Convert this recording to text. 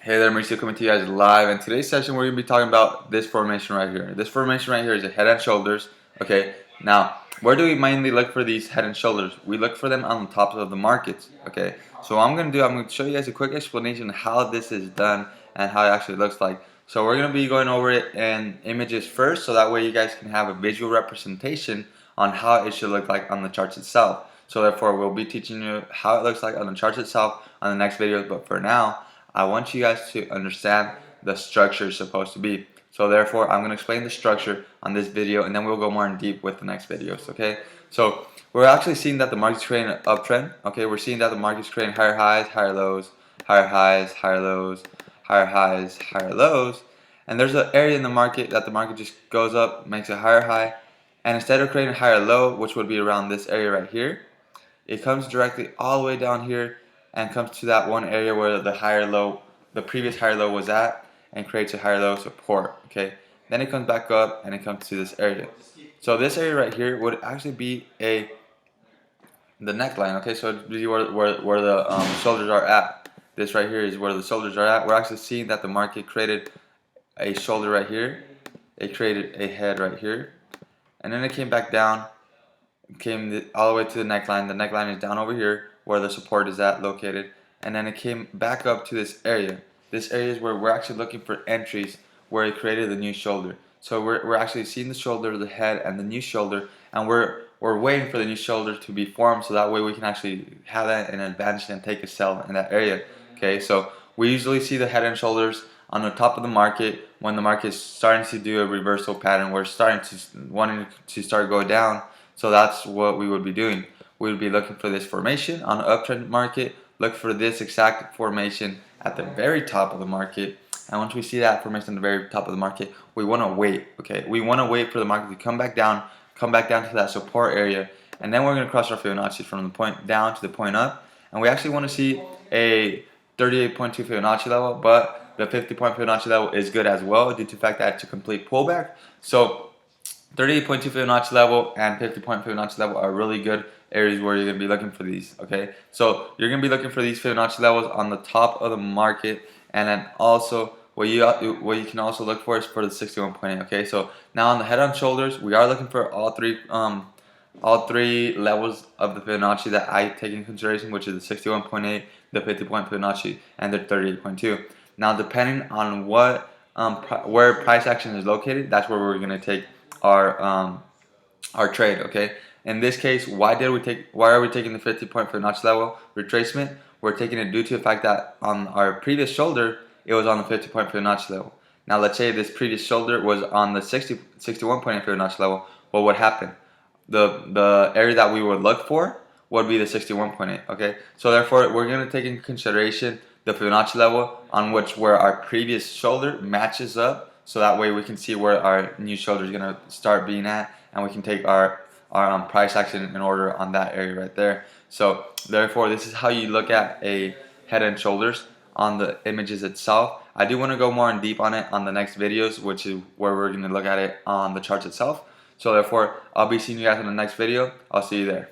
Hey there, Mauricio coming to you guys live. In today's session, we're going to be talking about this formation right here. This formation right here is a head and shoulders. Okay, now where do we mainly look for these head and shoulders? We look for them on the tops of the markets. Okay, so what I'm going to show you guys a quick explanation of how this is done and how it actually looks like. So we're going to be going over it in images first, so that way you guys can have a visual representation on how it should look like on the charts itself. So therefore, we'll be teaching you how it looks like on the charts itself on the next video. But for now, I want you guys to understand the structure is supposed to be. So therefore, I'm going to explain the structure on this video, and then we'll go more in deep with the next videos, okay? So we're actually seeing that the market's creating an uptrend, okay? We're seeing that the market's creating higher highs, higher lows, higher highs, higher lows, higher highs, higher lows. And there's an area in the market that the market just goes up, makes a higher high, and instead of creating a higher low, which would be around this area right here, it comes directly all the way down here and comes to that one area where the previous higher low was at, and creates a higher low support. Okay, then it comes back up and it comes to this area. So this area right here would actually be the neckline. Okay, so it'd be where the shoulders are at. This right here is where the shoulders are at. We're actually seeing that the market created a shoulder right here. It created a head right here, and then it came back down. Came all the way to the neckline. The neckline is down over here where the support is at located, and then it came back up to this area. This area is where we're actually looking for entries where it created the new shoulder. So we're actually seeing the shoulder, the head, and the new shoulder, and we're waiting for the new shoulder to be formed, so that way we can actually have that an advantage and take a sell in that area. Okay, so we usually see the head and shoulders on the top of the market when the market is starting to do a reversal pattern. We're wanting to start go down. So that's what we would be doing. We would be looking for this formation on the uptrend market, look for this exact formation at the very top of the market, and once we see that formation at the very top of the market, we want to wait, okay? We want to wait for the market to come back down to that support area, and then we're going to cross our Fibonacci from the point down to the point up, and we actually want to see a 38.2 Fibonacci level, but the 50-point Fibonacci level is good as well due to the fact that it's a complete pullback. So 38.2 Fibonacci level and 50-point Fibonacci level are really good areas where you're going to be looking for these, okay? So you're going to be looking for these Fibonacci levels on the top of the market, and then also what you can also look for is for the 61.8, okay? So now on the head and shoulders, we are looking for all three levels of the Fibonacci that I take in consideration, which is the 61.8, the 50-point Fibonacci, and the 38.2. Now depending on what where price action is located, that's where we're going to take our trade, okay? In this case, why are we taking the 50-point Fibonacci level retracement? We're taking it due to the fact that on our previous shoulder, it was on the 50-point Fibonacci level. Now let's say this previous shoulder was on the 61.8 Fibonacci level. What would happen? The area that we would look for would be the 61.8, okay? So therefore, we're going to take into consideration the Fibonacci level on where our previous shoulder matches up, so that way we can see where our new shoulder is going to start being at, and we can take our price action in order on that area right there. So therefore, this is how you look at a head and shoulders on the images itself. I do want to go more in deep on it on the next videos, which is where we're going to look at it on the charts itself. So therefore, I'll be seeing you guys in the next video. I'll see you there.